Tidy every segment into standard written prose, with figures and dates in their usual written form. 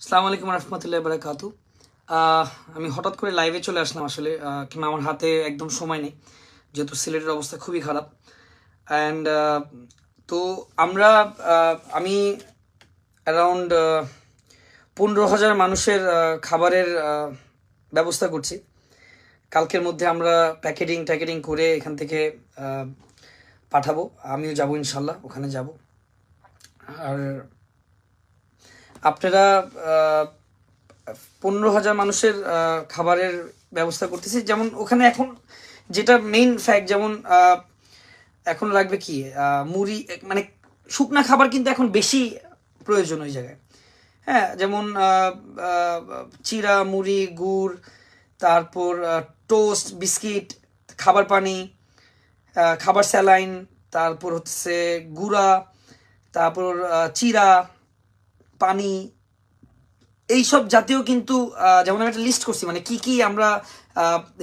আসসালামু আলাইকুম রহমতুল্লাহ বারাকাতু। আমি হঠাৎ করে লাইভে চলে আসলাম আসলে, কিংবা আমার হাতে একদম সময় নেই, যেহেতু সিলেটের অবস্থা খুবই খারাপ। অ্যান্ড তো আমরা আমি অ্যারাউন্ড 15,000 মানুষের খাবারের ব্যবস্থা করছি। কালকের মধ্যে আমরা প্যাকেটিং করে এখান থেকে পাঠাবো। আমিও যাব, ইনশাল্লাহ ওখানে যাব। আর আপনারা 15,000 মানুষের খাবারের ব্যবস্থা করতেছি। যেমন ওখানে এখন যেটা মেইন ফ্যাক্ট, যেমন এখন লাগবে কি মুড়ি, মানে শুকনা খাবার কিন্তু এখন বেশি প্রয়োজন ওই জায়গায়। হ্যাঁ, যেমন চিড়া, মুড়ি, গুড়, তারপর টোস্ট, বিস্কিট, খাবার পানি, খাবার স্যালাইন, তারপর হচ্ছে গুঁড়া, তারপর চিড়া, পানি, এইসব জাতীয় কিন্তু যেমন আমি একটা লিস্ট করছি, মানে কি কি আমরা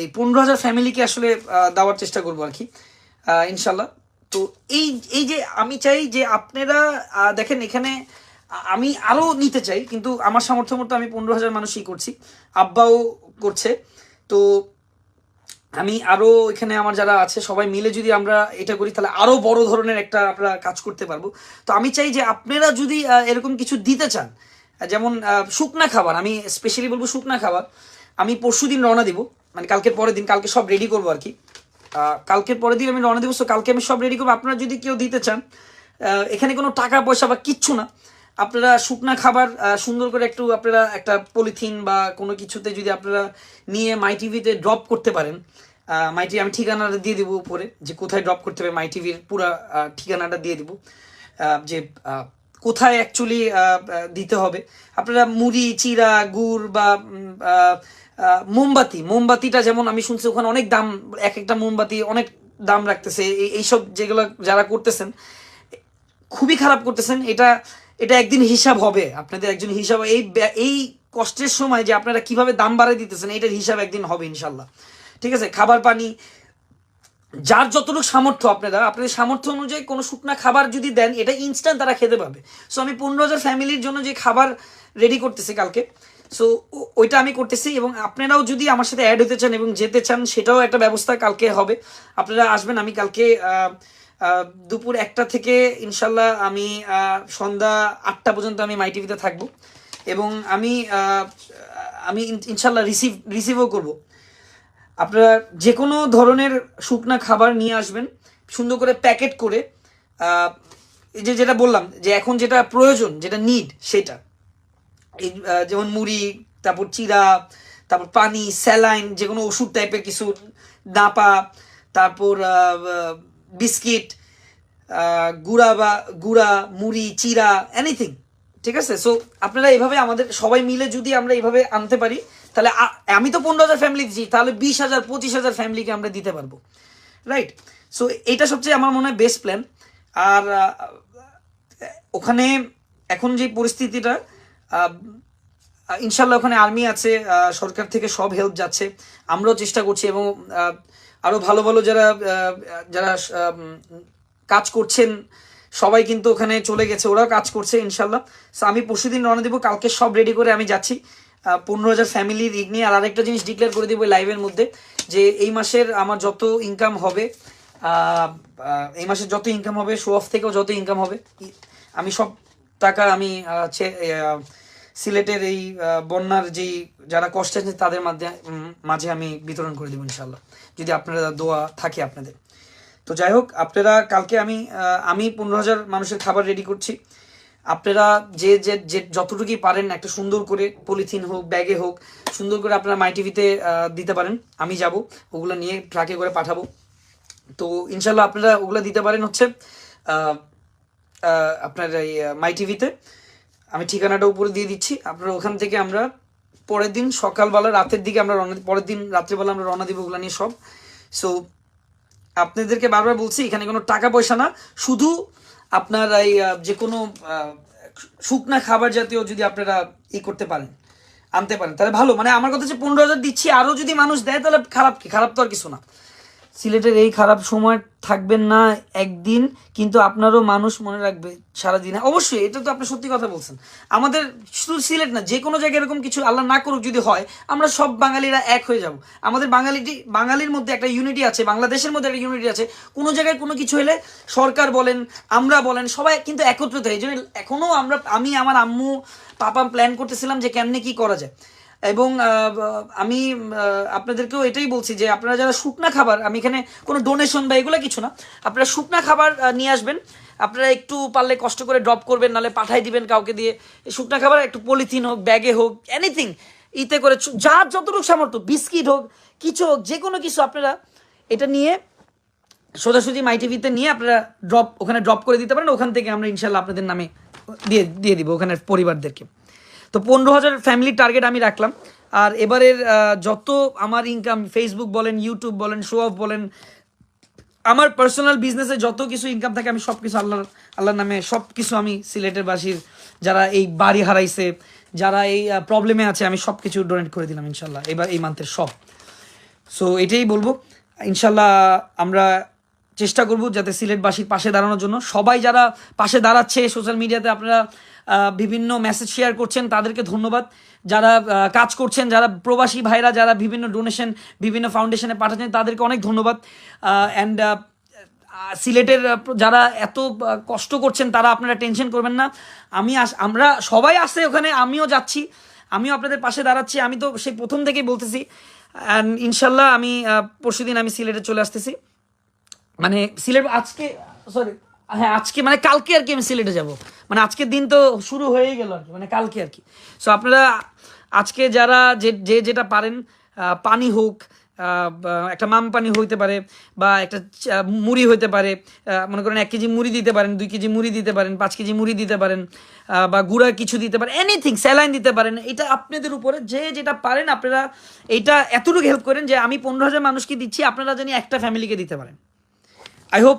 এই 15,000 ফ্যামিলিকে আসলে দেওয়ার চেষ্টা করবো আর কি, ইনশাল্লাহ। তো এই এই যে আমি চাই যে আপনারা দেখেন এখানে আমি আরও নিতে চাই, কিন্তু আমার সামর্থ্য মতো আমি 15,000 মানুষই করছি, আব্বাও করছে। তো আমি আরও এখানে আমার যারা আছে সবাই মিলে যদি আমরা এটা করি, তাহলে আরও বড় ধরনের একটা আমরা কাজ করতে পারবো। তো আমি চাই যে আপনারা যদি এরকম কিছু দিতে চান, যেমন শুকনা খাবার, আমি স্পেশালি বলবো শুকনা খাবার। আমি পরশু দিন রওনা দিব, মানে কালকের পরের দিন, কালকে সব রেডি করবো আর কি। কালকের পরের দিন আমি রওনা দিব, সো কালকে আমি সব রেডি করবো। আপনারা যদি কেউ দিতে চান, এখানে কোনো টাকা পয়সা বা কিচ্ছু না, আপনারা শুকনা খাবার সুন্দর করে একটু আপনারা একটা পলিথিন বা কোনো কিছুতে যদি আপনারা নিয়ে মাই টিভিতে ড্রপ করতে পারেন। মাই টিভি আমি ঠিকানাটা দিয়ে দিব উপরে, যে কোথায় ড্রপ করতে হবে, মাই টিভির পুরো ঠিকানাটা দিয়ে দিব, যে কোথায় অ্যাকচুয়ালি দিতে হবে। আপনারা মুড়ি, চিড়া, গুড় বা মোমবাতিটা, যেমন আমি শুনছি ওখানে অনেক দাম, এক একটা মোমবাতি অনেক দাম রাখতেছে। এইসব যেগুলো যারা করতেছেন খুবই খারাপ করতেছেন। এটা এটা একদিন হিসাব হবে, আপনাদের একজন হিসাব, এই কষ্টের সময় যে আপনারা কিভাবে দাম বাড়ায় দিতেছেন, এটার হিসাব একদিন হবে ইনশাল্লাহ। ঠিক আছে, খাবার পানি যার যতটুকু সামর্থ্য, আপনাদের সামর্থ্য অনুযায়ী কোনো শুকনা খাবার যদি দেন, এটা ইনস্ট্যান্ট তারা খেতে পাবে। সো আমি 15,000 ফ্যামিলির জন্য যে খাবার রেডি করতেছি কালকে, সো ওইটা আমি করতেছি। এবং আপনারাও যদি আমার সাথে অ্যাড হতে চান এবং যেতে চান, সেটাও একটা ব্যবস্থা কালকে হবে। আপনারা আসবেন, আমি কালকে দুপুর 1টা থেকে ইনশাল্লাহ আমি সন্ধ্যা 8টা পর্যন্ত আমি মাই টিভিতে থাকবো। এবং আমি ইনশাল্লাহ রিসিভও করব। আপনারা যে কোনো ধরনের শুকনা খাবার নিয়ে আসবেন, সুন্দর করে প্যাকেট করে। এই যে যেটা বললাম, যে এখন যেটা প্রয়োজন, যেটা নিড, সেটা এই যেমন মুড়ি, তারপর চিড়া, তারপর পানি, স্যালাইন, যে কোনো ওষুধ টাইপের কিছু, নাপা, তারপর বিস্কিট, গুড়া, মুড়ি, চিড়া, এনিথিং। ঠিক আছে, সো আপনারা এইভাবে আমাদের সবাই মিলে যদি আমরা এইভাবে আনতে পারি, তাহলে আমি তো 15,000 ফ্যামিলি দিচ্ছি, তাহলে 20,000 25,000 ফ্যামিলিকে আমরা দিতে পারবো। রাইট, সো এটা সবচেয়ে আমার মনে হয় বেস্ট প্ল্যান। আর ওখানে এখন যে পরিস্থিতিটা, ইনশাল্লাহ ওখানে আর্মি আছে, সরকার থেকে সব হেল্প যাচ্ছে, আমরাও চেষ্টা করছি। এবং আরও ভালো ভালো যারা যারা কাজ করছেন সবাই কিন্তু ওখানে চলে গেছে, ওরাও কাজ করছে ইনশাল্লাহ। সো আমি পরশুদিন রওনা দিব, কালকে সব রেডি করে আমি যাচ্ছি 15,000 ফ্যামিলির ইগ নিয়ে। আর আরেকটা জিনিস ডিক্লেয়ার করে দিব লাইভের মধ্যে, যে এই মাসের আমার যত ইনকাম হবে, এই মাসের যত ইনকাম হবে, শো অফ থেকেও যত ইনকাম হবে, আমি সব টাকা আমি সিলেটের এই বন্যার যেই যারা কষ্ট আছে তাদের মাঝে আমি বিতরণ করে দেবো ইনশাল্লাহ, যদি আপনারা দোয়া থাকে আপনাদের। তো যাই হোক, আপনারা কালকে আমি 15,000 মানুষের খাবার রেডি করছি। আপনারা যে যে যে যতটুকুই পারেন, একটা সুন্দর করে পলিথিন হোক, ব্যাগে হোক, সুন্দর করে আপনারা মাই টিভিতে দিতে পারেন। আমি যাব, ওগুলো নিয়ে ট্রাকে করে পাঠাবো। তো ইনশাল্লাহ আপনারা ওগুলো দিতে পারেন হচ্ছে আপনার এই মাই টিভিতে। আমি ঠিকানাটা উপরে দিয়ে দিচ্ছি, আপনারা ওখান থেকে আমরা পরের দিন সকালবেলা, রাতের দিকে আমরা পরের দিন রাত্রেবেলা আমরা রওনা দিব ওগুলো নিয়ে সব। সো আপনাদেরকে বারবার বলছি, এখানে কোনো টাকা পয়সা না, শুধু আপনার এই যে কোনো শুকনা খাবার জাতীয় যদি আপনারা করতে পারেন, আনতে পারেন, তাহলে ভালো। মানে আমার কথা হচ্ছে 15,000 দিচ্ছি, আরও যদি মানুষ দেয় তাহলে খারাপ কি? খারাপ তো আর কিছু না। সিলেটের এই খারাপ সময় থাকবেন না একদিন, কিন্তু আপনারও মানুষ মনে রাখবে সারাদিন। অবশ্যই, এটা তো আপনি সত্যি কথা বলছেন। আমাদের শুধু সিলেট না, যে কোনো জায়গায় এরকম কিছু আল্লাহ না করুক যদি হয়, আমরা সব বাঙালিরা এক হয়ে যাব। আমাদের বাঙালির মধ্যে একটা ইউনিটি আছে, বাংলাদেশের মধ্যে একটা ইউনিটি আছে। কোনো জায়গায় কোনো কিছু হলে সরকার বলেন, আমরা বলেন, সবাই কিন্তু একত্রিত হয়। এই জন্য এখনও আমি আমার আম্মু পাপা প্ল্যান করতেছিলাম যে কেমনে কি করা যায়। এবং আমি আপনাদেরকেও এটাই বলছি যে আপনারা যারা শুকনা খাবার, আমি এখানে কোনো ডোনেশন বা এগুলো কিছু না, আপনারা শুকনা খাবার নিয়ে আসবেন। আপনারা একটু পারলে কষ্ট করে ড্রপ করবেন, নাহলে পাঠাই দিবেন কাউকে দিয়ে। শুকনা খাবার একটু পলিথিন হোক, ব্যাগে হোক, এনিথিং, ইতে করে যার যতটুকু সামর্থ্য, বিস্কিট হোক, কিছু হোক, যে কোনো কিছু আপনারা এটা নিয়ে সোজাসুজি মাই টিভিতে নিয়ে আপনারা ওখানে ড্রপ করে দিতে পারেন। ওখান থেকে আমরা ইনশাল্লাহ আপনাদের নামে দিয়ে দিব ওখানের পরিবারদেরকে। তো 15,000 ফ্যামিলির টার্গেট আমি রাখলাম। আর এবারের যত আমার ইনকাম, ফেসবুক বলেন, ইউটিউব বলেন, শো অফ বলেন, আমার পার্সোনাল বিজনেসে যত কিছু ইনকাম থাকে, আমি সব কিছু আল্লাহর নামে সব কিছু আমি সিলেটের বাসীর যারা এই বাড়ি হারাইছে, যারা এই প্রবলেমে আছে, আমি সব কিছু ডোনেট করে দিলাম ইনশাল্লাহ এবার এই মান্থের সব। সো এটাই বলবো, ইনশাল্লাহ আমরা চেষ্টা করব যাতে সিলেটবাসীর পাশে দাঁড়ানোর জন্য। সবাই যারা পাশে দাঁড়াচ্ছে সোশ্যাল মিডিয়াতে, আপনারা বিভিন্ন মেসেজ শেয়ার করছেন, তাদেরকে ধন্যবাদ। যারা কাজ করছেন, যারা প্রবাসী ভাইরা, যারা বিভিন্ন ডোনেশন বিভিন্ন ফাউন্ডেশনে পাঠাচ্ছেন, তাদেরকে অনেক ধন্যবাদ। অ্যান্ড সিলেটের যারা এত কষ্ট করছেন, তারা আপনারা টেনশন করবেন না। আমরা সবাই আসছে ওখানে, আমিও যাচ্ছি, আমিও আপনাদের পাশে দাঁড়াচ্ছি। আমি তো সেই প্রথম থেকেই বলতেছি। অ্যান্ড ইনশাল্লাহ আমি পরশুদিন আমি সিলেটে চলে আসতেছি। মানে সিলেট আজকে, সরি হ্যাঁ আজকে মানে কালকে আর কি আমি সিলেটে যাব। মানে আজকের দিন তো শুরু হয়েই গেল আর কি, মানে কালকে আর কি। সো আপনারা আজকে যারা যেটা পারেন, পানি হোক, একটা মাম পানি হইতে পারে, বা একটা মুড়ি হইতে পারে, মনে করেন 1 কেজি মুড়ি দিতে পারেন, 2 কেজি মুড়ি দিতে পারেন, 5 কেজি মুড়ি দিতে পারেন, বা গুঁড়া কিছু দিতে পারেন, এনিথিং, স্যালাইন দিতে পারেন। এটা আপনাদের উপরে, যেটা পারেন আপনারা এইটা এতটুকু হেল্প করেন যে আমি 15,000 মানুষকে দিচ্ছি, আপনারা জানি একটা ফ্যামিলিকে দিতে পারেন। আই হোপ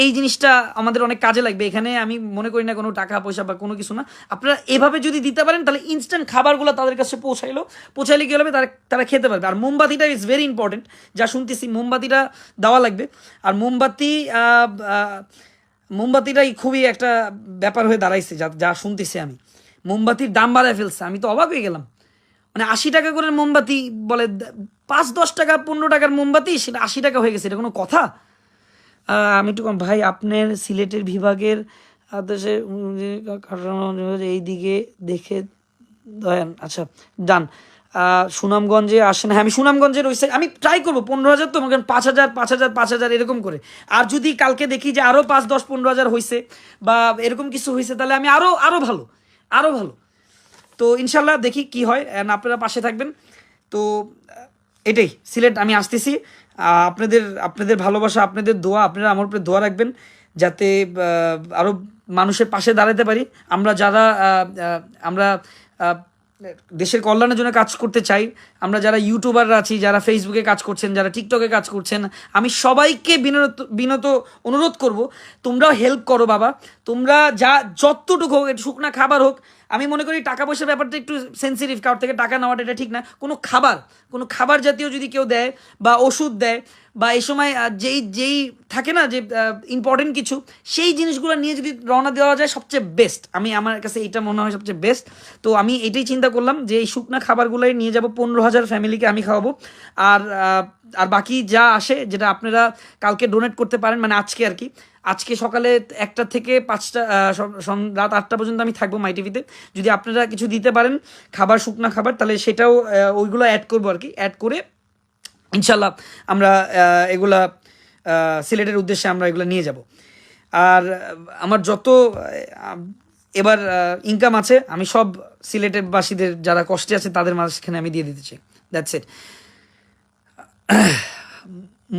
এই জিনিসটা আমাদের অনেক কাজে লাগবে। এখানে আমি মনে করি না কোনো টাকা পয়সা বা কোনো কিছু না। আপনারা এভাবে যদি দিতে পারেন, তাহলে ইনস্ট্যান্ট খাবারগুলো তাদের কাছে পৌঁছাইলে কী হবে, তারা খেতে পারবে। আর মোমবাতিটা ইজ ভেরি ইম্পর্টেন্ট, যা শুনতেছি মোমবাতিটা দেওয়া লাগবে। আর মোমবাতিটাই খুবই একটা ব্যাপার হয়ে দাঁড়াইছে, যা শুনতেছি আমি। মোমবাতির দাম বাড়ায় ফেলছে, আমি তো অবাক হয়ে গেলাম। মানে 80 টাকা করে মোমবাতি বলে, 5-10 টাকা 15 টাকার মোমবাতি, সেটা 80 টাকা হয়ে গেছে, এটা কোনো কথা? আমি একটু কম ভাই, আপনার সিলেটের বিভাগের আদেশে এই দিকে দেখে দয়ান। আচ্ছা ডান। সুনামগঞ্জে আসেন? হ্যাঁ আমি সুনামগঞ্জের ওই সাইড, আমি ট্রাই করবো 15,000 তো, মনে 5,000 এরকম করে। আর যদি কালকে দেখি যে আরও 5-10-15,000 হয়েছে বা এরকম কিছু হয়েছে, তাহলে আমি আরও ভালো। তো ইনশাল্লাহ দেখি কি হয়, আপনারা পাশে থাকবেন। তো এটাই, সিলেট আমি আসতেছি। আপনাদের ভালোবাসা, আপনাদের দোয়া, আপনারা আমার উপরে দোয়া রাখবেন যাতে আরও মানুষের পাশে দাঁড়াতে পারি। আমরা দেশের কল্যাণের জন্য কাজ করতে চাই। আমরা যারা ইউটিউবাররা আছি, যারা ফেসবুকে কাজ করছেন, যারা টিকটকে কাজ করছেন, আমি সবাইকে বিনত অনুরোধ করব, তোমরাও হেল্প করো বাবা। তোমরা যতটুকু হোক, শুকনা খাবার হোক, আমি মনে করি টাকা পয়সার ব্যাপারটা একটু সেন্সিটিভ, কারোর থেকে টাকা নেওয়াটা এটা ঠিক না। কোনো খাবার জাতীয় যদি কেউ দেয় বা ওষুধ দেয়, বা এই সময় যেই থাকে না যে ইম্পর্টেন্ট কিছু, সেই জিনিসগুলো নিয়ে যদি রওনা দেওয়া যায়, সবচেয়ে বেস্ট। আমার কাছে এইটা মনে হয় সবচেয়ে বেস্ট। তো আমি এটাই চিন্তা করলাম যে এই শুকনা খাবারগুলোই নিয়ে যাব, 15,000 ফ্যামিলিকে আমি খাওয়াবো। আর বাকি যা আসে, যেটা আপনারা কালকে ডোনেট করতে পারেন, মানে আজকে আর কি, আজকে সকালে 1টা থেকে 5টা, রাত 8টা পর্যন্ত আমি থাকবো মাই টিভিতে। যদি আপনারা কিছু দিতে পারেন শুকনা খাবার, তাহলে সেটাও ওইগুলো অ্যাড করবো আর কি। অ্যাড করে ইনশাল্লাহ আমরা এগুলা সিলেটের উদ্দেশ্যে আমরা এগুলো নিয়ে যাব। আর আমার যত এবার ইনকাম আছে, আমি সব সিলেটের বাসীদের যারা কষ্টে আছে তাদের মাঝখানে আমি দিয়ে দিতে চাই। That's it.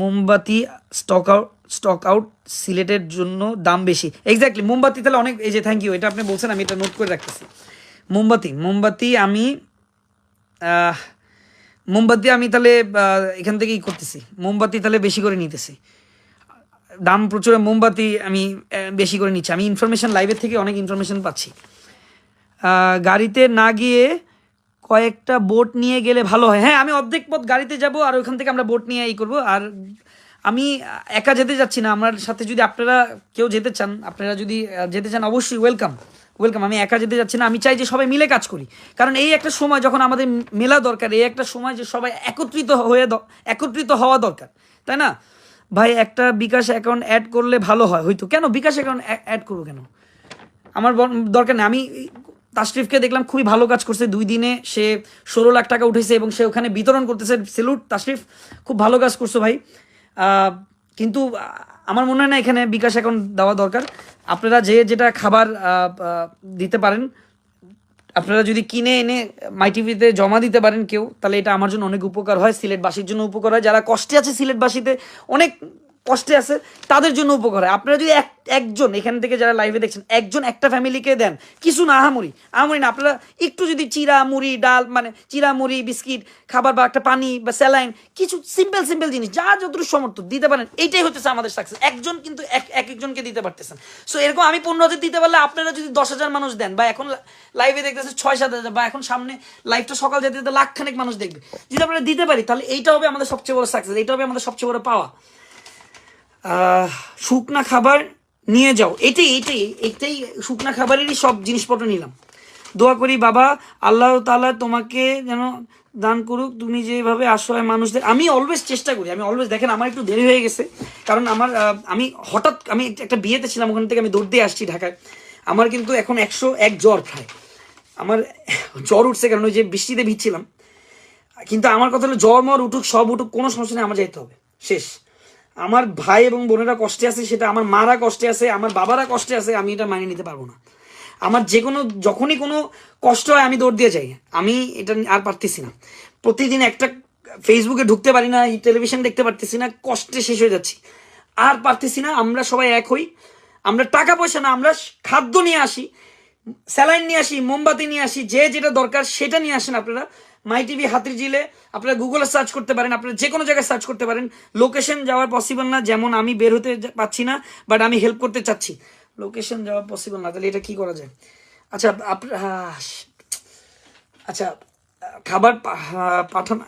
মোমবাতি স্টক আউট সিলেটের জন্য দাম বেশি। এক্স্যাক্টলি, মোমবাতি তাহলে অনেক, এই যে থ্যাংক ইউ, এটা আপনি বলছেন, আমি এটা নোট করে রাখতেছি। মোমবাতি আমি তাহলে এখান থেকেই করতেছি, মোমবাতি তাহলে বেশি করে নিতেছি, দাম প্রচুর, মোমবাতি আমি বেশি করে নিচ্ছি। আমি ইনফরমেশন লাইভের থেকে অনেক ইনফরমেশন পাচ্ছি। গাড়িতে না গিয়ে কয়েকটা বোট নিয়ে গেলে ভালো হয়। হ্যাঁ আমি অর্ধেক পথ গাড়িতে যাব, আর ওইখান থেকে আমরা বোট নিয়ে করবো। আর আমি একা যেতে যাচ্ছি না, আমার সাথে যদি আপনারা কেউ যেতে চান, আপনারা যদি যেতে চান অবশ্যই ওয়েলকাম ওয়েলকাম। আমি একা যেতে যাচ্ছি না, আমি চাই যে সবাই মিলে কাজ করি, কারণ এই একটা সময় যখন আমাদের মেলা দরকার, এই একটা সময় যে সবাই একত্রিত হওয়া দরকার, তাই না ভাই? একটা বিকাশ অ্যাকাউন্ট অ্যাড করলে ভালো হয় হয়তো। কেন বিকাশ অ্যাকাউন্ট অ্যাড করবো কেন? আমার দরকার নেই। আমি তাশরিফকে দেখলাম খুবই ভালো কাজ করছে, 2 দিনে সে 16 লাখ টাকা উঠেছে এবং সে ওখানে বিতরণ করতেছে। সেলুট তাশরিফ, খুব ভালো কাজ করছো ভাই। কিন্তু আমার মনে হয় না এখানে বিকাশ অ্যাকাউন্ট দেওয়া দরকার। আপনারা যেটা খাবার দিতে পারেন, আপনারা যদি কিনে এনে মাই টিভিতে জমা দিতে পারেন কেউ, তাহলে এটা আমার জন্য অনেক উপকার হয়, সিলেটবাসীর জন্য উপকার হয়, যারা কষ্টে আছে সিলেটবাসীতে অনেক কষ্টে আছে তাদের জন্য উপকার হয়। আপনারা যদি একজন এখান থেকে যারা লাইভে দেখছেন একজন একটা ফ্যামিলিকে দেন, কিছু না আহামরি না, আপনারা একটু যদি চিরা মুড়ি ডাল, মানে চিরা মুড়ি বিস্কিট খাবার বা একটা পানি বা স্যালাইন, কিছু সিম্পল জিনিস যা যতটুকু সমর্থ দিতে পারেন, এইটাই হচ্ছে আমাদের সাকসেস। একজন কিন্তু একজনকে দিতে পারতেছেন। সো এরকম আমি 15,000 দিতে পারলে আপনারা যদি 10,000 মানুষ দেন, বা এখন লাইভে দেখতেছে 6-7 হাজার, বা এখন সামনে লাইভটা সকাল যেতে যেতে লাখখানেক মানুষ দেখবে, যদি আপনারা দিতে পারি তাহলে এইটা হবে আমাদের সবচেয়ে বড় সাকসেস, এইটা হবে আমাদের সবচেয়ে বড় পাওয়া। শুকনা খাবার নিয়ে যাও, এটাই শুকনা খাবারেরই সব জিনিসপত্র নিলাম। দোয়া করি বাবা আল্লাহ তাআলা তোমাকে যেন দান করুক, তুমি যেভাবে অসহায় মানুষদের। আমি অলওয়েজ চেষ্টা করি, দেখেন আমার একটু দেরি হয়ে গেছে, কারণ আমি হঠাৎ একটা বিয়েতে ছিলাম, ওখান থেকে আমি দৌড় দিয়ে আসছি ঢাকায়। আমার কিন্তু এখন 101 জ্বর প্রায়, আমার জ্বর উঠছে, কারণ ওই যে বৃষ্টিতে ভিজছিলাম। কিন্তু আমার কথা হলো জ্বর মর উঠুক, সব উঠুক, কোনো সমস্যা নেই, আমার যেতে হবে। শেষ। আমার ভাই এবং বোনেরা কষ্টে আছে, সেটা আমার মারা কষ্টে আছে, আমার বাবারা কষ্টে আছে, আমি এটা মানিয়ে নিতে পারবো না। আমার যখনই কোনো কষ্ট হয় আমি দৌড় দিয়ে যাই, আমি এটা আর পারতেছি না। প্রতিদিন একটা ফেসবুকে ঢুকতে পারি না, টেলিভিশন দেখতে পারতেছি না, কষ্টে শেষ হয়ে যাচ্ছি, আর পারতেছি না। আমরা সবাই এক হই, আমরা টাকা পয়সা না, আমরা খাদ্য নিয়ে আসি, স্যালাইন নিয়ে আসি, মোমবাতি নিয়ে আসি, যেটা দরকার সেটা নিয়ে আসেন। আপনারা মাই টিভি হাতিরঝিলে আপনারা গুগলে সার্চ করতে পারেন, আপনারা যে কোনো জায়গায় সার্চ করতে পারেন। লোকেশন যাওয়া পসিবল না, যেমন আমি বের হতে পাচ্ছি না, বাট আমি হেল্প করতে চাচ্ছি। লোকেশন যাওয়া পসিবল না, তাহলে এটা কি করা যায়? আচ্ছা আচ্ছা, খাবার পাঠানো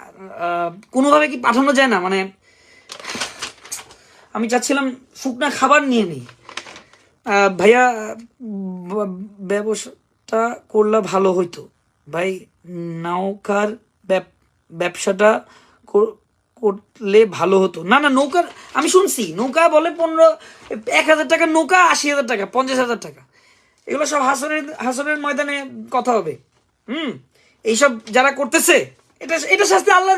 কোনোভাবে কি পাঠানো যায় না? মানে আমি চাচ্ছিলাম শুকনা খাবার নিয়ে নিই। ভাইয়া ব্যবসাটা করলে ভালো হইতো ভাই, নৌকার ব্যবসাটা করলে ভালো হতো। না নৌকার আমি শুনছি নৌকা বলে 1,000 টাকা নৌকা, 80,000 টাকা, 50,000 টাকা, এগুলো সব হাসনের ময়দানে কথা হবে। এইসব যারা করতেছে এটা শাস্তি আল্লাহ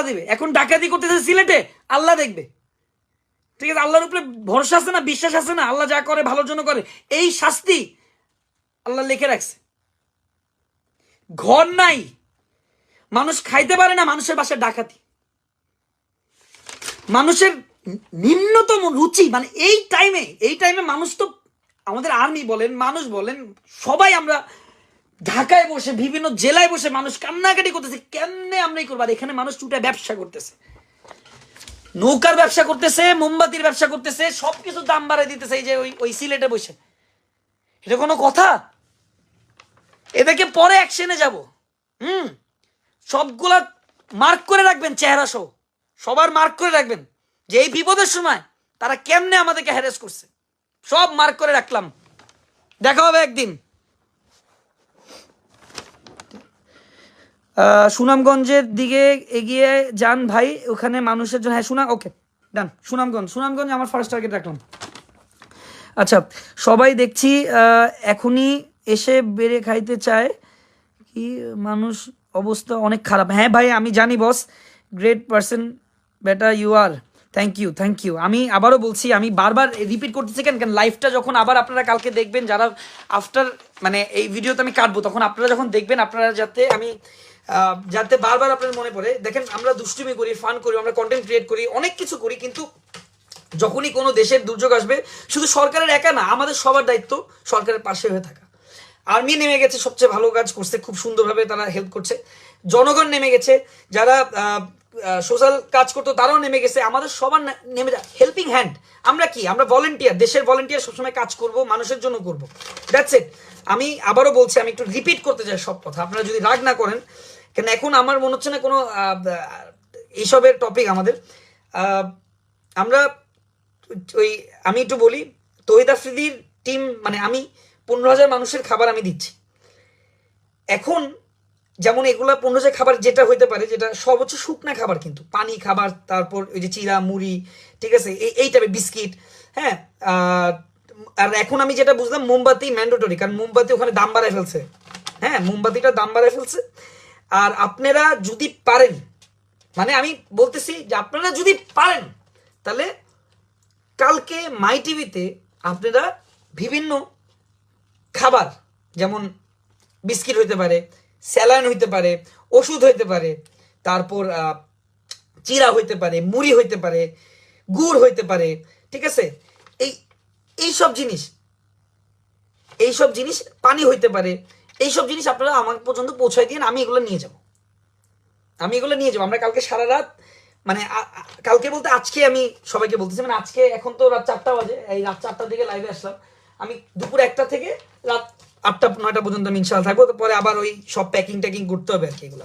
দিবে, এখন ডাকাতি করতেছে সিলেটে, আল্লাহ দেখবে, ঠিক আছে? আল্লাহর উপরে ভরসা আছে না, বিশ্বাস আছে না? আল্লাহ যা করে ভালোর জন্য করে, এই শাস্তি আল্লাহ লিখে রাখছে। ঘর নাই, মানুষ খাইতে পারে না, মানুষের বাসায় ডাকাতি, মানুষের নিম্নতম রুচি, মানে এই টাইমে মানুষ তো, আমাদের আর্মি বলেন, মানুষ বলেন, সবাই আমরা ঢাকায় বসে, বিভিন্ন জেলায় বসে মানুষ কান্নাকাটি করতেছে, কেমনে আমরাই করবো। আর এখানে মানুষ চুটা ব্যবসা করতেছে, নৌকার ব্যবসা করতেছে, মোমবাতির ব্যবসা করতেছে, সবকিছু দাম বাড়াই দিতেছে। এই যে ওই সিলেটে বসে, এটা কোনো কথা? এদেরকে পরে অ্যাকশনে যাব। সবগুলা মার্ক করে রাখবেন, চেহারা সহ সবার মার্ক করে রাখবেন, যে এই বিপদের সময় তারা কেমনে আমাদেরকে হ্যারাস করছে, সব মার্ক করে রাখলাম। দেখা হবে একদিন। সুনামগঞ্জের দিকে এগিয়ে যান ভাই, ওখানে মানুষের জন্য। হ্যাঁ ওকে ডান, সুনামগঞ্জ আমার ফার্স্ট টার্গেট রাখলাম। আচ্ছা, সবাই দেখছি এখনই এসে বেড়ে খাইতে চায় কি, মানুষ অবস্থা অনেক খারাপ। হ্যাঁ ভাই আমি জানি বস, গ্রেট পারসন বেটা ইউ আর, থ্যাংক ইউ। আমি আবারও বলছি, আমি বারবার রিপিট করতেছি কেন লাইভটা যখন আবার আপনারা কালকে দেখবেন, যারা আফটার মানে এই ভিডিওতে আমি কাটবো, তখন আপনারা যখন দেখবেন, আপনারা যাতে বারবার আপনার মনে পড়ে। দেখেন আমরা দুষ্টুমি করি, ফান করি, আমরা কন্টেন্ট ক্রিয়েট করি, অনেক কিছু করি, কিন্তু যখনই কোনো দেশের দুর্যোগ আসবে, শুধু সরকারের একা না, আমাদের সবার দায়িত্ব সরকারের পাশে হয়ে থাকা। আর্মি নেমে গেছে, সবচেয়ে ভালো কাজ করছে, খুব সুন্দরভাবে তারা হেল্প করছে। জনগণ নেমে গেছে, যারা সোশ্যাল কাজ করতো তারাও নেমে গেছে, আমাদের সবার নেমে হেল্পিং হ্যান্ড। আমরা কি, আমরা ভলেন্টিয়ার, দেশের ভলেন্টিয়ার, সবসময় কাজ করব, মানুষের জন্য করব, দ্যাটস ইট। আমি আবারও বলছি, আমি একটু রিপিট করতে চাই সব কথা, আপনারা যদি রাগ না করেন, কেন এখন আমার মনে হচ্ছে না কোনো এইসবের টপিক আমাদের। আমরা ওই আমি একটু বলি, তহিদ আফ্রিদির টিম মানে আমি 15,000 মানুষের খাবার আমি দিচ্ছি এখন। যেমন এগুলা 15,000 খাবার যেটা হইতে পারে, যেটা সব হচ্ছে শুকনা খাবার, কিন্তু পানি খাবার, তারপর ওই যে চিরা মুড়ি, ঠিক আছে, এই টাইপের বিস্কিট, হ্যাঁ। আর এখন আমি যেটা বুঝলাম, মোমবাতি ম্যান্ডেটরি, কারণ মোমবাতি ওখানে দাম বাড়ায় ফেলছে, হ্যাঁ, মোমবাতিটা দাম বাড়ায় ফেলছে। আর আপনারা যদি পারেন, মানে আমি বলতেছি যে আপনারা যদি পারেন, তাহলে কালকে মাই টিভিতে আপনারা বিভিন্ন খাবার, যেমন বিস্কিট হইতে পারে, স্যালাইন হইতে পারে, ওষুধ হইতে পারে, তারপর চিরা হইতে পারে, মুড়ি হইতে পারে, গুড় হইতে পারে, ঠিক আছে, এই এইসব জিনিস, এইসব জিনিস, পানি হইতে পারে, এইসব জিনিস আপনারা আমার পর্যন্ত পৌঁছায় দিন, আমি এগুলো নিয়ে যাব, আমি এগুলো নিয়ে যাবো। আমরা কালকে সারা রাত, মানে কালকে বলতে আজকে আমি সবাইকে বলতেছি, মানে আজকে এখন তো রাত 4টা বাজে, এই রাত 4টার দিকে লাইভে আসলাম, আমি দুপুর 1টা থেকে রাত 8টা 9টা পর্যন্ত আমি ইনশাল্লাহ থাকবো, তারপরে আবার ওই সব প্যাকিং ট্যাকিং করতে হবে আর কি এগুলো।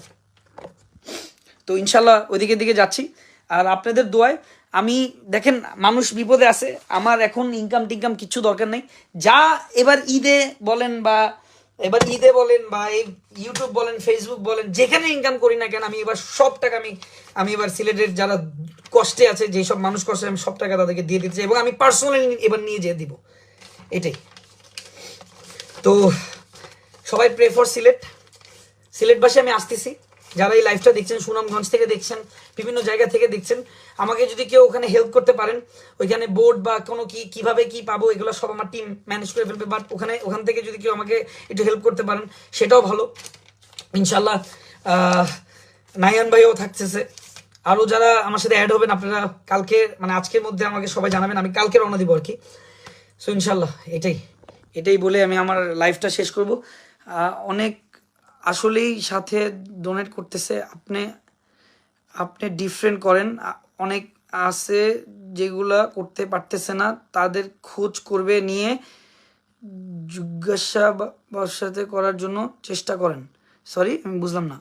তো ইনশাল্লাহ ওইদিকে দিকে যাচ্ছি। আর আপনাদের দোয়ায় আমি, দেখেন মানুষ বিপদে আছে, আমার এখন ইনকাম টিনকাম কিছু দরকার নেই, যা এবার ঈদে বলেন বা এই ইউটিউব বলেন, ফেসবুক বলেন, যেখানে ইনকাম করি না কেন, আমি এবার সব টাকা আমি এবার সিলেটের যারা কষ্টে আছে, যেসব মানুষ কষ্টে, আমি সব টাকা তাদেরকে দিয়ে দিতে চাই, এবং আমি পার্সোনালি এবার নিয়ে যেয়ে দিব, এটাই। তো সবাই প্রে ফর সিলেটবাসী, আমি আসতেছি। যারা এই লাইভটা দেখছেন, সুনামগঞ্জ থেকে দেখছেন, বিভিন্ন জায়গা থেকে দেখছেন, আমাকে যদি কেউ ওখানে হেল্প করতে পারেন, ওইখানে বোর্ড বা কোনো কিভাবে কি পাবো, এগুলো সব আমার টিম ম্যানেজ করে ফেলবে, বাট ওখান থেকে যদি কেউ আমাকে একটু হেল্প করতে পারেন, সেটাও ভালো। ইনশাল্লাহ নাইয়ান ভাইও থাকতেছে, আরও যারা আমার সাথে অ্যাড হবেন, আপনারা কালকে মানে আজকের মধ্যে আমাকে সবাই জানাবেন, আমি কালকে রওনা দিব আর কি। সো ইনশাল্লাহ এটাই বলে আমি আমার লাইফটা শেষ করব। অনেক আসলেই সাথে ডোনেট করতেছে, আপনি ডিফারেন্ট করেন, অনেক আছে যেগুলা করতে পারতেছে না, তাদের খোঁজ করবে নিয়ে জিজ্ঞাসাবাদ করার জন্য চেষ্টা করেন। সরি আমি বুঝলাম না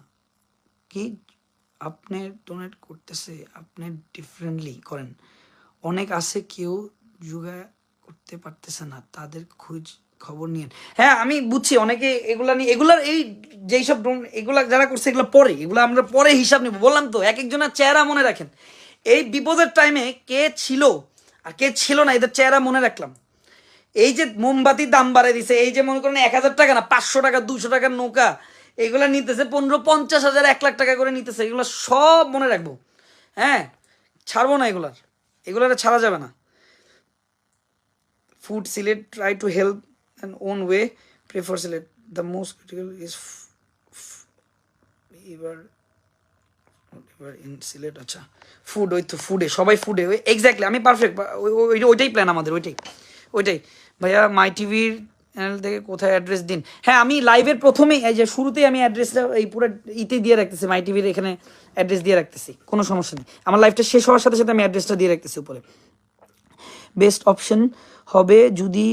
কি, আপনি ডোনেট করতেছে, আপনি ডিফারেন্টলি করেন, অনেক আছে কেউ যোগা করতে পারতেছে না, তাদের খবর নিয়ে। হ্যাঁ আমি বুঝছি, অনেকে এগুলা নিয়ে, এগুলার এই যেই সব এগুলা যারা করছে, এগুলো পরে, এগুলো আমরা পরে হিসাব নিব। বললাম তো, এক একজনের চেহারা মনে রাখেন, এই বিপদের টাইমে কে ছিল আর কে ছিল না, এদের চেহারা মনে রাখলাম। এই যে মোমবাতির দাম বাড়াই দিছে, এই যে মনে করেন 1,000 টাকা না, 500 টাকা 200 টাকার নৌকা, এগুলা নিতেছে 15-50 হাজার 1 লাখ টাকা করে নিতেছে, এগুলো সব মনে রাখবো, হ্যাঁ, ছাড়বো না এগুলার ছাড়া যাবে না। Food Sylhet, try to help an own way, pray for Sylhet. The most critical is এবার in Sylhet। আচ্ছা ফুড, ওই তো ফুডে, সবাই ফুডে, ওই এক্স্যাক্টলি আমি পারফেক্ট, ওইটাই প্ল্যান আমাদের, ওইটাই ভাইয়া। মাই টিভির চ্যানেল থেকে কোথায় অ্যাড্রেস দিন? হ্যাঁ আমি লাইভের প্রথমেই, এই যে শুরুতেই আমি অ্যাড্রেসটা এই পুরো দিয়ে রাখতেছি, মাই টিভির এখানে অ্যাড্রেস দিয়ে রাখতেছি, কোনো সমস্যা নেই। আমার লাইভটা শেষ হওয়ার সাথে সাথে আমি অ্যাড্রেসটা দিয়ে রাখতেছি উপরে। বেস্ট অপশন হবে যদি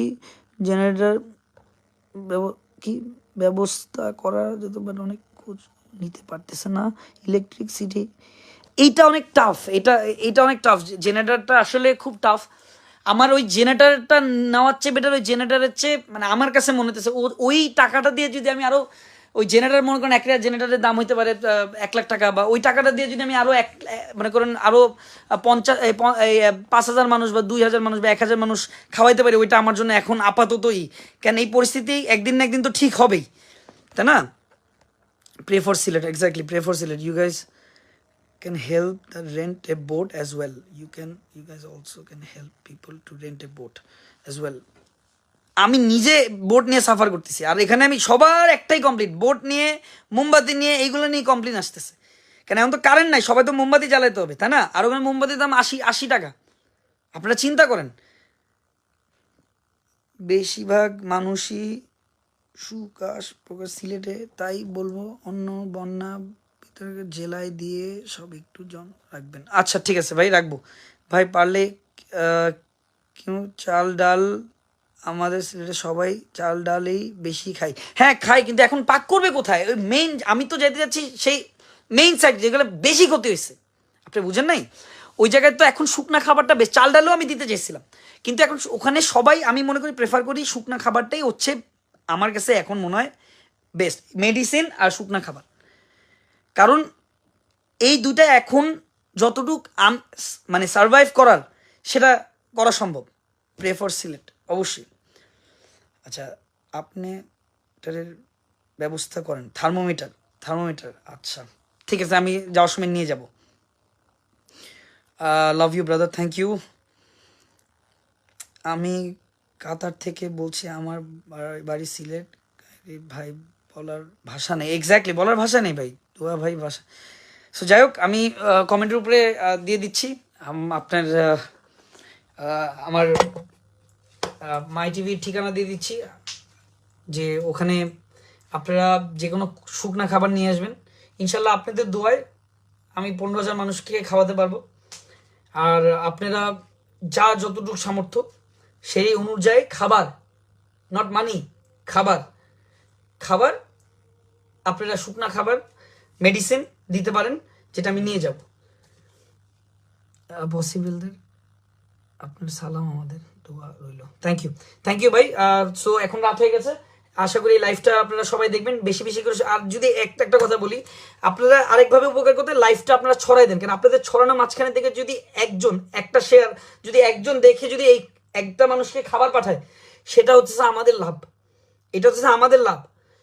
জেনারেটর কি ব্যবস্থা করা যেত, বাট অনেক খোঁজ নিতে পারতেছে না ইলেকট্রিসিটি, এইটা অনেক টাফ, এটা অনেক টাফ, জেনারেটরটা আসলে খুব টাফ। আমার ওই জেনারেটরটা নেওয়ার চেয়ে বেটার, ওই জেনারেটরের চেয়ে মানে আমার কাছে মনে হতেছে ওই টাকাটা দিয়ে যদি আমি আরও ওই জেনারেটর, মনে করেন একটা জেনারেটরের দাম হইতে পারে 1 লাখ টাকা, বা ওই টাকাটা দিয়ে যদি আমি আরও মনে করেন আরও 5,000 মানুষ বা 2,000 মানুষ বা 1,000 মানুষ খাওয়াইতে পারি, ওইটা আমার জন্য এখন আপাততই, কেন এই পরিস্থিতি একদিন না একদিন তো ঠিক হবেই, তাই না? Pray for Sylhet, exactly, pray for Sylhet. You guys can help the rent a boat as well. You guys also can help people to rent a boat as well. আমি নিজে বোট নিয়ে সাফার করতেছি, আর এখানে আমি সবার একটাই কমপ্লিট, বোট নিয়ে, মোমবাতি নিয়ে, এইগুলো নিয়ে কমপ্লেন আসতেছে। কেন এখন তো কারেন্ট নাই, সবাই তো মোমবাতি জ্বালাইতে হবে, তাই না? আর ওখানে মোমবাতির দাম 80 টাকা, আপনারা চিন্তা করেন। বেশিরভাগ মানুষই সুকাশ প্রকাশ সিলেটে, তাই বলবো অন্য বন্যা জেলায় দিয়ে সব একটু জন রাখবেন। আচ্ছা ঠিক আছে ভাই, রাখবো ভাই, পারলে কেউ চাল ডাল, আমাদের সিলেটে সবাই চাল ডালেই বেশি খাই। হ্যাঁ খাই, কিন্তু এখন পাক করবে কোথায়? ওই মেইন, আমি তো যেতে যাচ্ছি সেই মেইন সাইড যেগুলো বেশি ক্ষতি হয়েছে, আপনি বুঝেন নাই, ওই জায়গায় তো এখন শুকনা খাবারটা বেশ, চাল ডালও আমি দিতে চেয়েছিলাম, কিন্তু এখন ওখানে সবাই আমি মনে করি প্রেফার করি শুকনা খাবারটাই হচ্ছে আমার কাছে এখন মনে হয় বেস্ট, মেডিসিন আর শুকনা খাবার। কারণ এই দুটা এখন যতটুক মানে সার্ভাইভ করার সেটা করা সম্ভব। প্রে ফর সিলেট অবশ্যই। আচ্ছা, আপনি এটার ব্যবস্থা করেন থার্মোমিটার, আচ্ছা ঠিক আছে, আমি যাওয়ার সময় নিয়ে যাব। Love you brother, thank you. আমি কাতার থেকে বলছি, আমার বাড়ি সিলেট। ভাই বলার ভাষা নেই, এক্স্যাক্টলি বলার ভাষা নেই ভাই, দোয়া ভাই ভাষা। সো যাই হোক, আমি কমেন্টের উপরে দিয়ে দিচ্ছি আপনার আমার মাই টিভির ঠিকানা দিয়ে দিচ্ছি, যে ওখানে আপনারা যে কোনো শুকনা খাবার নিয়ে আসবেন। ইনশাল্লাহ আপনাদের দোয়ায় আমি 15,000 মানুষকে খাওয়াতে পারবো। আর আপনারা যা যতটুকু সামর্থ্য সেই অনুযায়ী খাবার, নট মানি, খাবার আপনারা শুকনা খাবার, মেডিসিন দিতে পারেন, যেটা আমি নিয়ে যাব। পসিবলদের আপনার সালাম, আমাদের দোয়া রইল। থ্যাংক ইউ ভাই। সো এখন রাত হয়ে গেছে, আশা করি লাইভটা আপনারা সবাই দেখবেন বেশি বেশি করে। আর যদি একটা কথা বলি, আপনারা আরেকভাবে উপকার করতে লাইভটা আপনারা ছড়াই দেন, কারণ আপনাদের ছড়ানো মাঝখানে থেকে যদি একটা শেয়ার, যদি একজন দেখে যদি এই একটা মানুষকে খাবার পাঠায়, সেটা হচ্ছে আমাদের লাভ, আমাদের লাভ।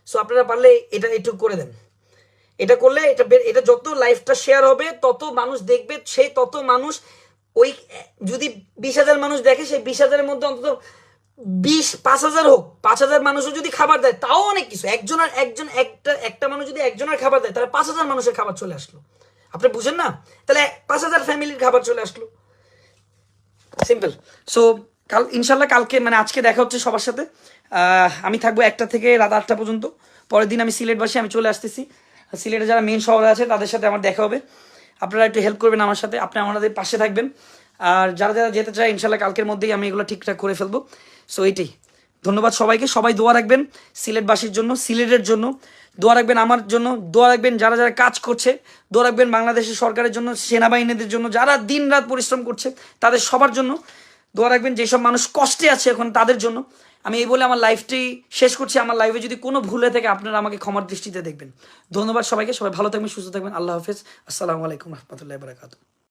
সো আপনারা পারলে এটা একটু করে দেন। এটা করলে এটা যত লাইভটা শেয়ার হবে তত মানুষ দেখবে, সেই তত মানুষ, ওই যদি 20,000 মানুষ দেখে, সেই 20,000-এর মধ্যে অন্তত 5,000 হোক, 5,000 মানুষও যদি খাবার দেয় তাও অনেক কিছু। একটা মানুষ যদি একজনের খাবার দেয়, তাহলে 5,000 মানুষের খাবার চলে আসলো। আপনি বুঝেন না? তাহলে 5,000 ফ্যামিলির খাবার চলে আসলো, সিম্পল। সো ইনশাল্লাহ কালকে মানে আজকে দেখা হচ্ছে সবার সাথে। আমি থাকবো 1টা থেকে রাত 8টা পর্যন্ত। পরের দিন আমি সিলেটবাসী, আমি চলে আসতেছি। সিলেটে যারা মেন শহরে আছে তাদের সাথে আমার দেখা হবে। আপনারা একটু হেল্প করবেন আমার সাথে, আপনি আমাদের পাশে থাকবেন। আর যারা যারা যেতে চায় ইনশাল্লাহ কালকের মধ্যেই আমি এগুলো ঠিকঠাক করে ফেলবো। সো এইটাই, ধন্যবাদ সবাইকে। সবাই দোয়া রাখবেন সিলেটবাসীর জন্য, সিলেটের জন্য দোয়া রাখবেন, আমার জন্য দোয়া রাখবেন, যারা যারা কাজ করছে দোয়া রাখবেন, বাংলাদেশের সরকারের জন্য, সেনাবাহিনীদের জন্য, যারা দিন রাত পরিশ্রম করছে তাদের সবার জন্য দোয়া রাখবেন। যেসব মানুষ কষ্টে আছে এখন তাদের জন্য। আমি এই বলে আমার লাইফটি শেষ করছি। আমার লাইফে যদি কোনো ভুল হয়ে থাকে আপনারা আমাকে ক্ষমার দৃষ্টিতে দেখবেন। ধন্যবাদ সবাইকে, সবাই ভালো থাকবেন, সুস্থ থাকবেন। আল্লাহ হাফেজ, আসসালামু আলাইকুম রহমতুল্লাহি ওয়া বারাকাতুহু।